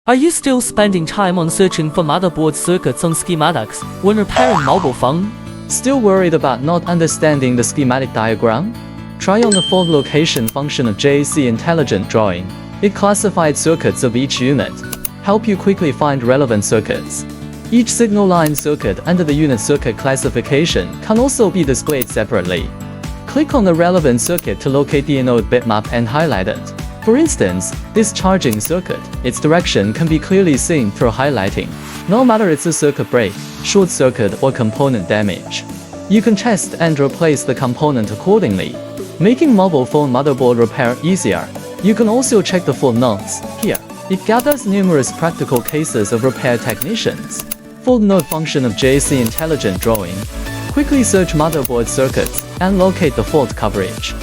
Are you still spending time on searching for motherboard circuits on schematics when repairing mobile phone? Still worried about not understanding the schematic diagram? Try on the fault location function of JCID intelligent drawing. It classified circuits of each unit, help you quickly find relevant circuits. Each signal line circuit under the unit circuit classification can also be displayed separately. Click on the relevant circuit to locate the inode bitmap and highlight it. For instance, this charging circuit, its direction can be clearly seen through highlighting, no matter it's a circuit break, short circuit or component damage. You can test and replace the component accordingly, making mobile phone motherboard repair easier. You can also check the fault notes. Here, it gathers numerous practical cases of repair technicians. Fault node function of JCID intelligent drawing. Quickly search motherboard circuits and locate the fault coverage.